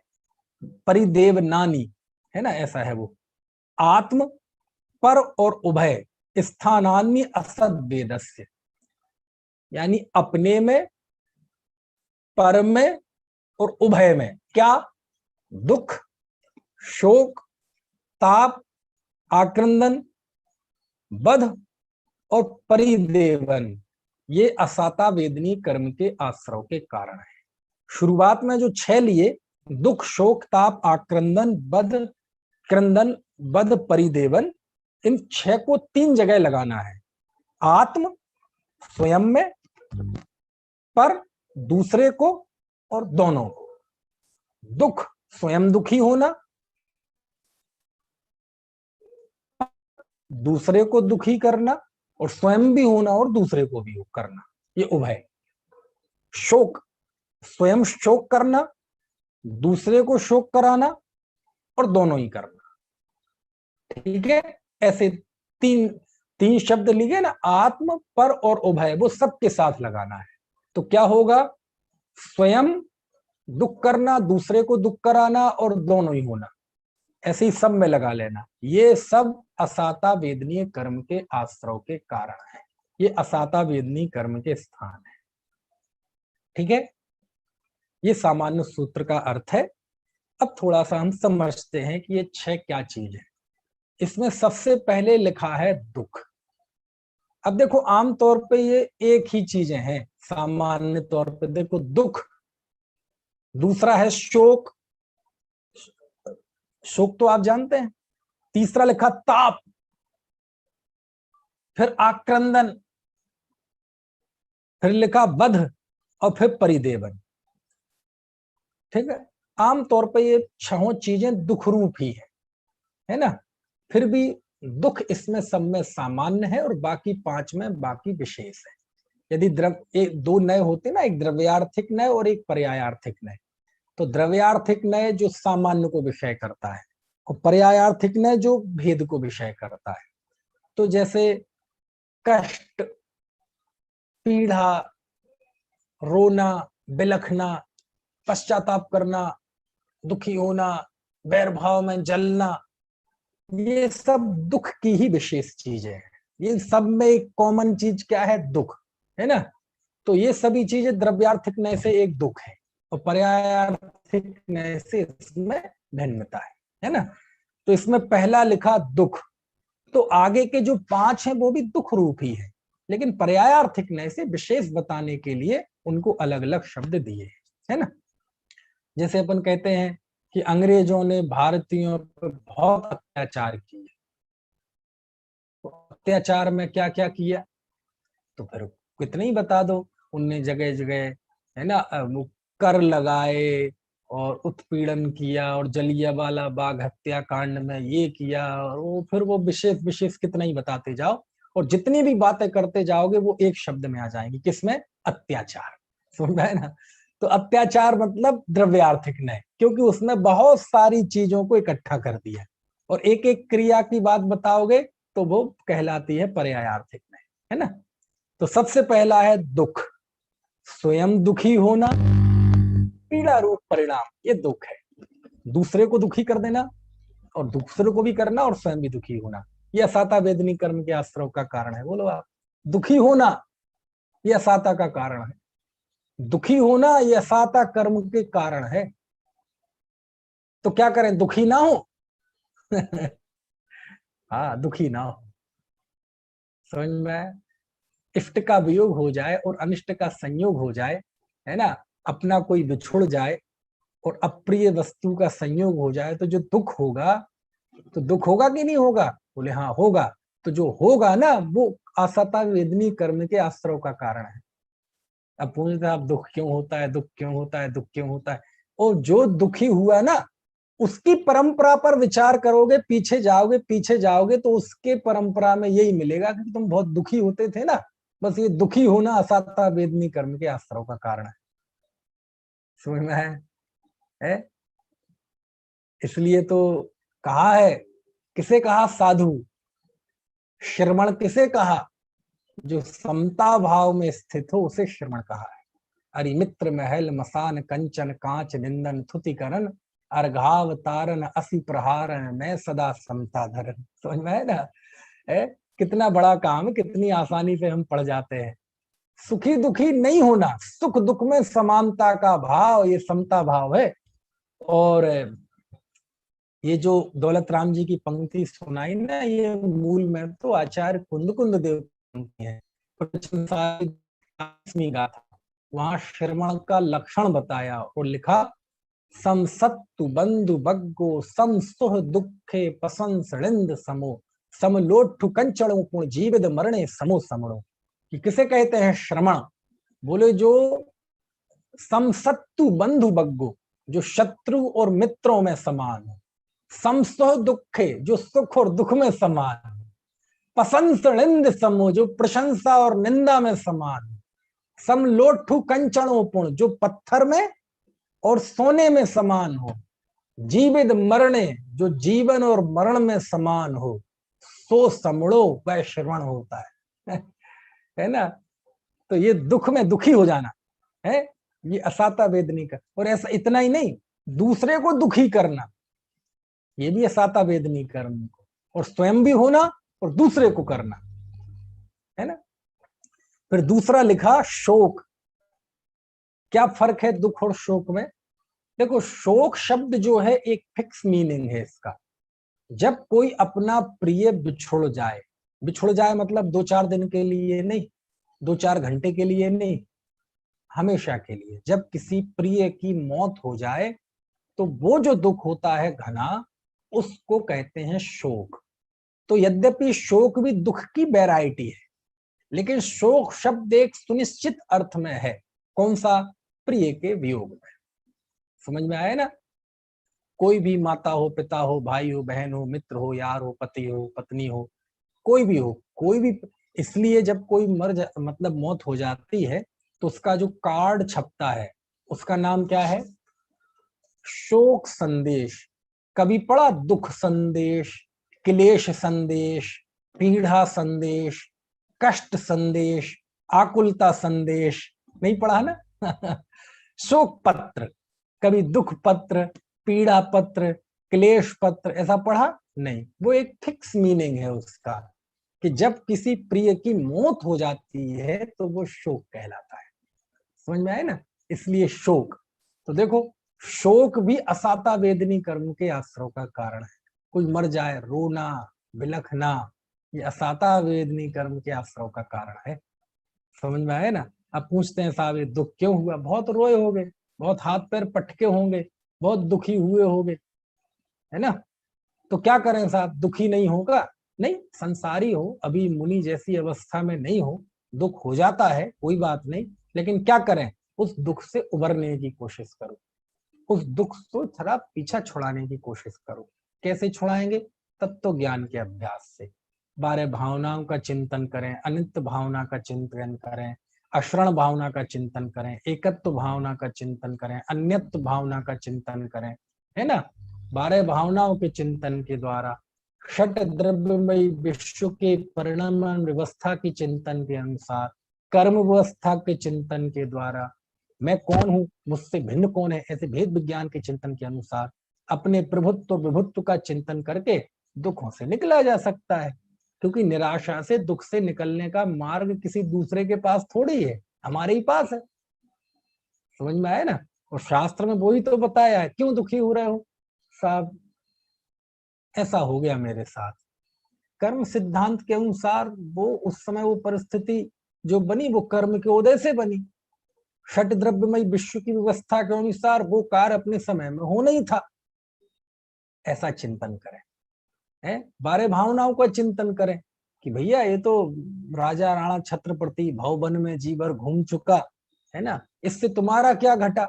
Speaker 1: परिदेवनानी, है ना, ऐसा है वो। आत्म पर और उभय स्थानान्य असद वेदस्य, यानी अपने में, पर में और उभय में, क्या? दुख शोक, ताप, आक्रंदन, बध और परिदेवन, ये असाता वेदनी कर्म के आश्रव के कारण है। शुरुआत में जो 6 लिए, दुख, शोक, ताप, आक्रंदन, बध, क्रंदन, बध, परिदेवन, इन 6 को 3 जगह लगाना है। आत्म, स्वयं में, पर, दूसरे को और दोनों को। दुख, स्वयं दुखी होना, दूसरे को दुखी करना, और स्वयं भी होना और दूसरे को भी करना, ये उभय। शोक, स्वयं शोक करना, दूसरे को शोक कराना और दोनों ही करना। ठीक है, ऐसे तीन शब्द लिखे ना, आत्म, पर और उभय, वो सबके साथ लगाना है। तो क्या होगा? स्वयं दुख करना, दूसरे को दुख कराना और दोनों ही होना, ऐसे ही सब में लगा लेना। ये सब असाता वेदनीय कर्म के आश्रव के कारण है, ये असाता वेदनीय कर्म के स्थान है। ठीक है, ये सामान्य सूत्र का अर्थ है। अब थोड़ा सा हम समझते हैं कि ये 6 क्या चीज है। इसमें सबसे पहले लिखा है दुख। अब देखो, आमतौर पे ये एक ही चीजें हैं। सामान्य तौर पे देखो, दुख, दूसरा है शोक, शोक तो आप जानते हैं। तीसरा लिखा ताप, फिर आक्रंदन, फिर लिखा बध और फिर परिदेवन। ठीक है, आमतौर पे ये 6 चीजें दुख रूप ही है ना। फिर भी दुख इसमें सब में सामान्य है और बाकी 5 में बाकी विशेष है। यदि एक 2 नय होते ना, एक द्रव्यार्थिक नय और एक पर्यायार्थिक नय, तो द्रव्यार्थिक नय जो सामान्य को विषय करता है और पर्यायार्थिक नय जो भेद को विषय करता है। तो जैसे कष्ट, पीड़ा, रोना, बिलखना, पश्चाताप करना, दुखी होना, बैर भाव में जलना, ये सब दुख की ही विशेष चीजें हैं। ये सब में एक कॉमन चीज क्या है? दुख है ना। तो ये सभी चीजें द्रव्यार्थिक नय से एक दुख है और पर्यायार्थिक नय से इसमें भिन्नता है ना। तो इसमें पहला लिखा दुख, तो आगे के जो 5 हैं वो भी दुख रूप ही है, लेकिन पर्यायार्थिक नय से विशेष बताने के लिए उनको अलग अलग शब्द दिए है ना। जैसे अपन कहते हैं कि अंग्रेजों ने भारतीयों पर बहुत अत्याचार किए, तो अत्याचार में क्या क्या किया, तो फिर कितने ही बता दो। उनने जगह जगह है ना कर लगाए और उत्पीड़न किया और जलियांवाला बाग हत्याकांड में ये किया, और वो फिर वो विशेष विशेष कितना ही बताते जाओ, और जितनी भी बातें करते जाओगे वो एक शब्द में आ जाएंगी, किसमें? अत्याचार। समझ में ना। तो अत्याचार मतलब द्रव्यार्थिक नय, क्योंकि उसमें बहुत सारी चीजों को इकट्ठा कर दिया और एक एक क्रिया की बात बताओगे तो वो कहलाती है पर्यायार्थिक नय, है ना। तो सबसे पहला है दुख, स्वयं दुखी होना, पीड़ा रूप परिणाम, ये दुख है। दूसरे को दुखी कर देना और दूसरे को भी करना और स्वयं भी दुखी होना, ये असाता वेदनी कर्म के आश्रव का कारण है। बोलो आप, दुखी होना ये असाता का कारण है, दुखी होना ये असाता कर्म के कारण है। तो क्या करें? दुखी ना हो हाँ, दुखी ना हो। समझ में? इष्ट का वियोग हो जाए और अनिष्ट का संयोग हो जाए, है ना, अपना कोई बिछुड़ जाए और अप्रिय वस्तु का संयोग हो जाए, तो जो दुख होगा, तो दुख होगा कि नहीं होगा? बोले हाँ होगा। तो जो होगा ना वो असता वेदनी कर्म के आश्रव का कारण है। अब पूछते आप दुख क्यों होता है, दुख क्यों होता है, दुख क्यों होता है? और जो दुखी हुआ ना उसकी परंपरा पर विचार करोगे, पीछे जाओगे तो उसके परंपरा में यही मिलेगा कि तुम बहुत दुखी होते थे ना, बस ये दुखी होना असाता वेदनी कर्म के आश्रव का कारण है। समझ में है? इसलिए तो कहा है, किसे कहा साधु, श्रमण किसे कहा? जो समता भाव में स्थित हो उसे श्रमण कहा है। अरि मित्र महल मसान कंचन कांच निंदन थुति करन अर्घाव तारन असि प्रहारन मैं सदा समता धरन। समझ में है ना? कितना बड़ा काम है, कितनी आसानी से हम पढ़ जाते हैं। सुखी दुखी नहीं होना, सुख दुख में समानता का भाव, ये समता भाव है। और ये जो दौलत राम जी की पंक्ति सुनाई ना, ये मूल में तो आचार्य कुंद कुंद देव की पंक्ति है। गाथा वहां श्रवण का लक्षण बताया और लिखा, समसत्तु बंधु बग्गो समसुह दुखे पसंसड़िंद समो समलोठु कंचड़ों पुण जीवित मरणे समो समणो। कि किसे कहते हैं श्रवण? बोले जो समसत्तु बंधु बग्गो, जो शत्रु और मित्रों में समान हो, समसुह दुखे, जो सुख और दुख में समान, पसंसड़िंद समो, जो प्रशंसा और निंदा में समान, समलोठु कंचड़ों पुण, जो पत्थर में और सोने में समान हो, जीवित मरणे, जो जीवन और मरण में समान हो, सो समणो, वह श्रवण होता है ना। तो ये दुख में दुखी हो जाना है, ये असाता वेदनी का। और ऐसा इतना ही नहीं, दूसरे को दुखी करना, ये भी असाता वेदनी कर्म को, और स्वयं भी होना और दूसरे को करना, है ना। फिर दूसरा लिखा शोक। क्या फर्क है दुख और शोक में? देखो, शोक शब्द जो है एक फिक्स मीनिंग है इसका। जब कोई अपना प्रिय बिछुड़ जाए, बिछुड़ जाए मतलब 2-4 दिन के लिए नहीं, 2-4 घंटे के लिए नहीं, हमेशा के लिए। जब किसी प्रिय की मौत हो जाए तो वो जो दुख होता है घना, उसको कहते हैं शोक। तो यद्यपि शोक भी दुख की वैरायटी है, लेकिन शोक शब्द एक सुनिश्चित अर्थ में है। कौन सा? प्रिय के वियोग में। समझ में आया ना? कोई भी माता हो, पिता हो, भाई हो, बहन हो, मित्र हो, यार हो, पति हो, पत्नी हो, कोई भी हो, कोई भी। इसलिए जब कोई मतलब मौत हो जाती है तो उसका जो कार्ड छपता है उसका नाम क्या है? शोक संदेश। कभी पढ़ा? दुख संदेश, क्लेश संदेश, पीड़ा संदेश, कष्ट संदेश, आकुलता संदेश, नहीं पढ़ा ना? शोक पत्र, कभी दुख पत्र, पीड़ा पत्र, क्लेश पत्र, ऐसा पढ़ा नहीं। वो एक फिक्स मीनिंग है उसका, कि जब किसी प्रिय की मौत हो जाती है तो वो शोक कहलाता है। समझ में आया ना? इसलिए शोक। तो देखो, शोक भी असाता वेदनी कर्म के आश्रव का कारण है। कोई मर जाए, रोना, बिलखना, ये असाता वेदनी कर्म के आश्रव का कारण है। समझ में आया ना? अब पूछते हैं साहब ये दुख क्यों हुआ? बहुत रोए होंगे, बहुत हाथ पैर पटके होंगे, बहुत दुखी हुए होंगे, है ना। तो क्या करें साहब? दुखी नहीं होगा? नहीं, संसारी हो, अभी मुनि जैसी अवस्था में नहीं हो, दुख हो जाता है, कोई बात नहीं। लेकिन क्या करें? उस दुख से उबरने की कोशिश करो, उस दुख को थोड़ा पीछा छुड़ाने की कोशिश करो। कैसे छुड़ाएंगे? तत्व ज्ञान के अभ्यास से। 12 भावनाओं का चिंतन करें, अनित्य भावना का चिंतन करें, अशरण भावना का चिंतन करें, एकत्व भावना का चिंतन करें, अन्यत्व भावना का चिंतन करें, है ना। 12 भावनाओं के चिंतन के द्वारा, षट द्रव्यमयी विश्व के परिणाम व्यवस्था की चिंतन के अनुसार, कर्म व्यवस्था के चिंतन के द्वारा, मैं कौन हूं, मुझसे भिन्न कौन है, ऐसे भेद विज्ञान के चिंतन के अनुसार अपने प्रभुत्व विभुत्व का चिंतन करके दुखों से निकला जा सकता है। क्योंकि निराशा से, दुख से निकलने का मार्ग किसी दूसरे के पास थोड़ी है, हमारे ही पास है। समझ में आया ना? और शास्त्र में वही तो बताया है। क्यों दुखी हो रहे हो साहब? ऐसा हो गया मेरे साथ। कर्म सिद्धांत के अनुसार वो उस समय वो परिस्थिति जो बनी वो कर्म के उदय से बनी। षट द्रव्यमय विश्व की व्यवस्था के अनुसार वो कार्य अपने समय में होना ही था। ऐसा चिंतन करें, है 12 भावनाओं का चिंतन करें कि भैया ये तो राजा राणा छत्रपति भववन में जी भर घूम चुका है ना, इससे तुम्हारा क्या घटा।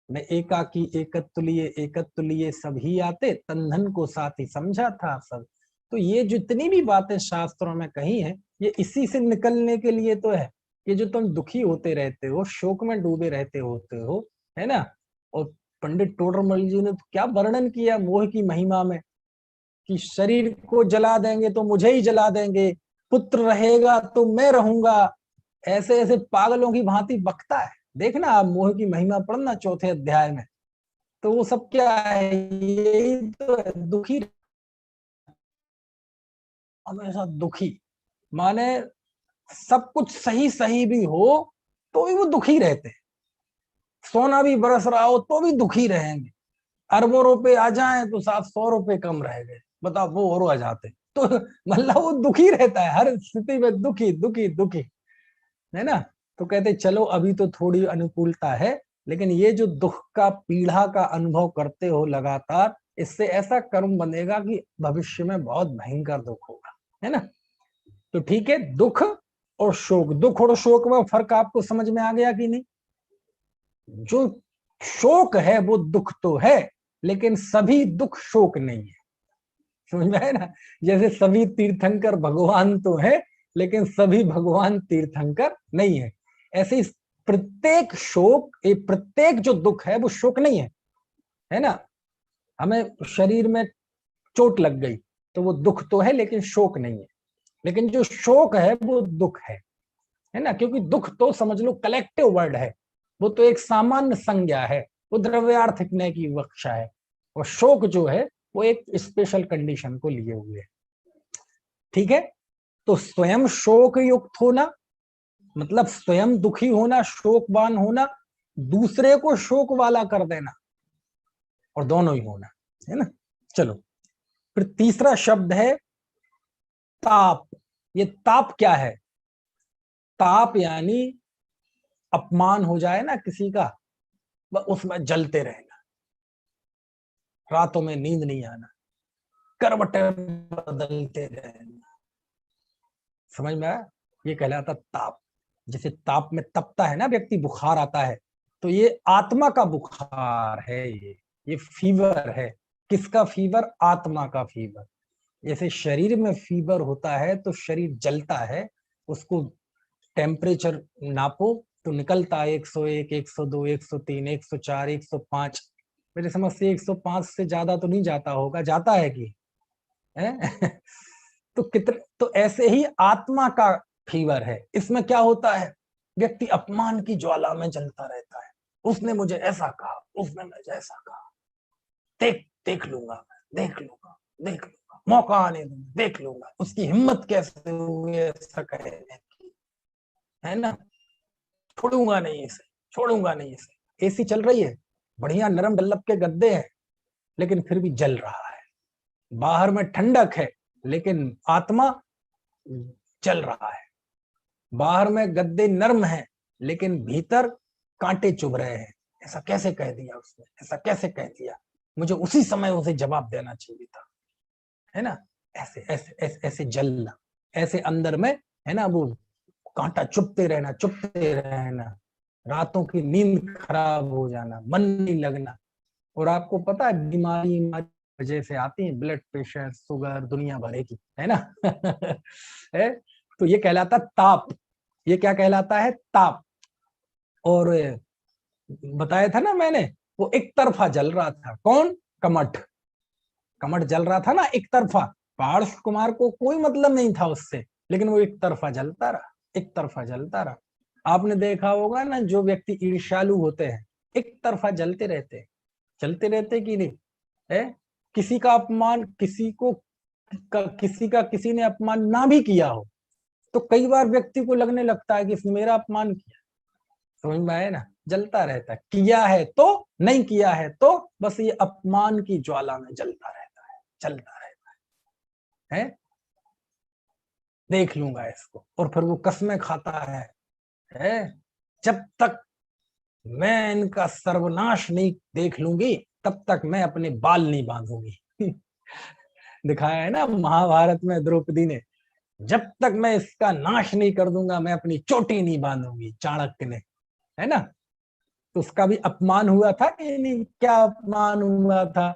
Speaker 1: मैं एकाकी एकत्व लिए सभी आते, तंधन को साथी समझा था सब। तो ये जितनी भी बातें शास्त्रों में कही हैं, ये इसी से निकलने के लिए तो है। ये जो तुम दुखी होते रहते हो, शोक में डूबे रहते होते हो, है ना। और पंडित टोडरमल जी ने तो क्या वर्णन किया मोह की महिमा में, कि शरीर को जला देंगे तो मुझे ही जला देंगे, पुत्र रहेगा तो मैं रहूंगा, ऐसे ऐसे पागलों की भांति बकता है। देखना आप मोह की महिमा पढ़ना 4थे अध्याय में, तो वो सब क्या है, यही तो है, दुखी, हमेशा दुखी। माने सब कुछ सही सही भी हो तो भी वो दुखी रहते हैं, सोना भी बरस रहा हो तो भी दुखी रहेंगे, अरबों रुपए आ जाएं तो 700 रुपए कम रह गए, बताओ वो और आ जाते तो मतलब वो दुखी रहता है, हर स्थिति में दुखी दुखी दुखी, है ना। तो कहते चलो अभी तो थोड़ी अनुकूलता है, लेकिन ये जो दुख का पीड़ा का अनुभव करते हो लगातार, इससे ऐसा कर्म बनेगा कि भविष्य में बहुत भयंकर दुख होगा, है ना। तो ठीक है, दुख और शोक, दुख और शोक में फर्क आपको समझ में आ गया कि नहीं। जो शोक है वो दुख तो है, लेकिन सभी दुख शोक नहीं है, समझ में आया ना। जैसे सभी तीर्थंकर भगवान तो है, लेकिन सभी भगवान तीर्थंकर नहीं है। ऐसे प्रत्येक शोक, प्रत्येक जो दुख है वो शोक नहीं है ना। हमें शरीर में चोट लग गई तो वो दुख तो है, लेकिन शोक नहीं है। लेकिन जो शोक है वो दुख है ना, क्योंकि दुख तो समझ लो कलेक्टिव वर्ड है, वो तो एक सामान्य संज्ञा है, वो द्रव्यार्थिक की वक्षा है। और शोक जो है वो एक स्पेशल कंडीशन को लिए हुए है, ठीक है। तो स्वयं शोक युक्त होना मतलब स्वयं दुखी होना, शोकवान होना, दूसरे को शोक वाला कर देना, और दोनों ही होना, है ना। चलो फिर तीसरा शब्द है ताप। ये ताप क्या है? ताप यानी अपमान हो जाए ना किसी का, उसमें जलते रहना, रातों में नींद नहीं आना, करवटें बदलते रहना, समझ में आया। ये कहलाता ताप। जैसे ताप में तपता है ना व्यक्ति, बुखार आता है, तो ये आत्मा का बुखार है, ये फीवर है। किसका फीवर? आत्मा का फीवर। जैसे शरीर में फीवर होता है तो शरीर जलता है, उसको टेम्परेचर नापो तो निकलता है 101, 102, 103, 104, 105। मेरे समझ से 105 से ज्यादा तो नहीं जाता होगा, जाता है कि है? तो कितने, तो ऐसे ही आत्मा का फीवर है। इसमें क्या होता है? व्यक्ति अपमान की ज्वाला में जलता रहता है, उसने मुझे ऐसा कहा, उसने मुझे ऐसा कहा, देख लूंगा, देख लूंगा, देख लूंगा, मौका आने दूंगा, देख लूंगा। उसकी हिम्मत कैसे हुई ऐसा कहने की, है ना। छोड़ूंगा नहीं इसे, छोड़ूंगा नहीं इसे। एसी चल रही है, बढ़िया नरम डल्लप के गद्दे हैं, लेकिन फिर भी जल रहा है। बाहर में ठंडक है, लेकिन आत्मा जल रहा है। बाहर में गद्दे नर्म हैं, लेकिन भीतर कांटे चुभ रहे हैं। ऐसा कैसे कह दिया उसने, ऐसा कैसे कह दिया, मुझे उसी समय उसे जवाब देना चाहिए था, है ना। ऐसे ऐसे ऐसे, ऐसे जलना, ऐसे अंदर में, है ना, वो कांटा चुभते रहना, चुभते रहना, रातों की नींद खराब हो जाना, मन नहीं लगना। और आपको पता है बीमारी वजह से आती है, ब्लड प्रेशर, शुगर, दुनिया भरे की, है ना। है। तो ये कहलाता ताप। ये क्या कहलाता है? ताप। और बताया था ना मैंने, वो एक तरफा जल रहा था। कौन? कमठ। कमठ जल रहा था ना एक तरफा। पार्श कुमार को कोई मतलब नहीं था उससे, लेकिन वो एक तरफा जलता रहा, एक तरफा जलता रहा। आपने देखा होगा ना, जो व्यक्ति ईर्ष्यालु होते हैं एक तरफा जलते रहते हैं, चलते रहते कि नहीं है। किसी का अपमान, किसी का किसी ने अपमान ना भी किया हो, तो कई बार व्यक्ति को लगने लगता है कि इसने मेरा अपमान किया, समझ में आए ना। जलता रहता है, किया है तो, नहीं किया है तो, बस ये अपमान की ज्वाला में जलता रहता है, चलता रहता है। देख लूंगा इसको, और फिर वो कसमें खाता है? जब तक मैं इनका सर्वनाश नहीं देख लूंगी, तब तक मैं अपने बाल नहीं बांधूंगी। दिखाया है ना महाभारत में द्रौपदी ने, जब तक मैं इसका नाश नहीं कर दूंगा मैं अपनी चोटी नहीं बांधूंगी, चाणक्य ने, है ना। तो उसका भी अपमान हुआ था कि नहीं? क्या अपमान हुआ था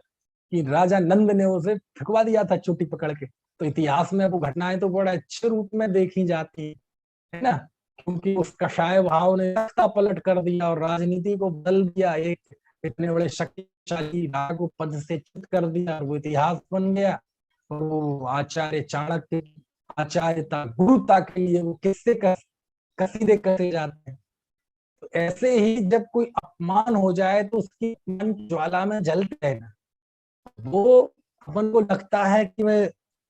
Speaker 1: कि राजा नंद ने उसे फिकवा दिया था चोटी पकड़ के। तो इतिहास में वो घटनाएं तो बड़ा अच्छे रूप में देखी जाती है ना, क्योंकि उस कषाय भाव ने रास्ता पलट कर दिया और राजनीति को बदल दिया। एक इतने बड़े शक्तिशाली राजा को पद से च्युत कर दिया और वो इतिहास बन गया। और वो आचार्य चाणक्य की आचार्यता, गुरुता के लिए वो किससे कसीदे कसे जाते हैं। तो ऐसे ही जब कोई अपमान हो जाए तो उसकी मन ज्वाला में जलते है ना, वो अपन को लगता है कि मैं,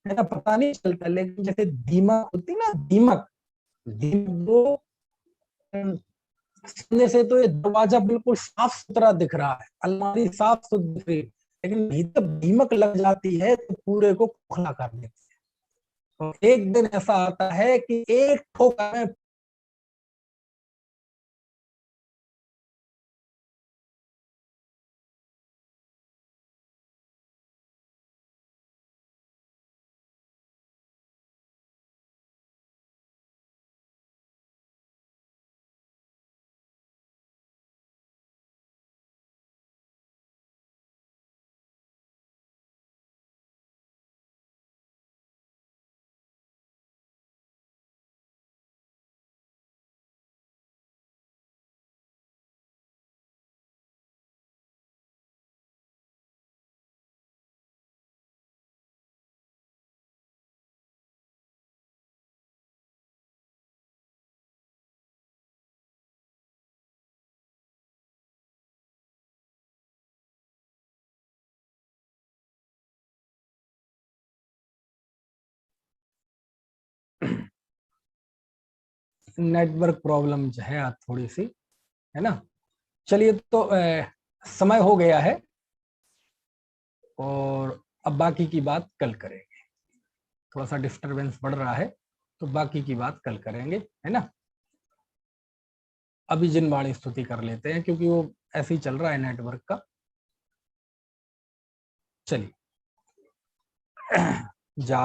Speaker 1: है ना, पता नहीं चलता। लेकिन जैसे दीमक होती ना, दीमक, दीमक वो सामने से तो ये दरवाजा बिल्कुल साफ सुथरा दिख रहा है, अलमारी साफ सुथरी दिख रही है, लेकिन भीतर दीमक लग जाती है तो पूरे को खोखला कर देती है। तो एक दिन ऐसा आता है कि एक ठोकर में नेटवर्क प्रॉब्लम जो है थोड़ी सी, है ना। चलिए तो समय हो गया है और अब बाकी की बात कल करेंगे। थोड़ा सा डिस्टरबेंस बढ़ रहा है तो बाकी की बात कल करेंगे, है ना। अभी जिनवाणी स्तुति कर लेते हैं क्योंकि वो ऐसे ही चल रहा है नेटवर्क का। चलिए जा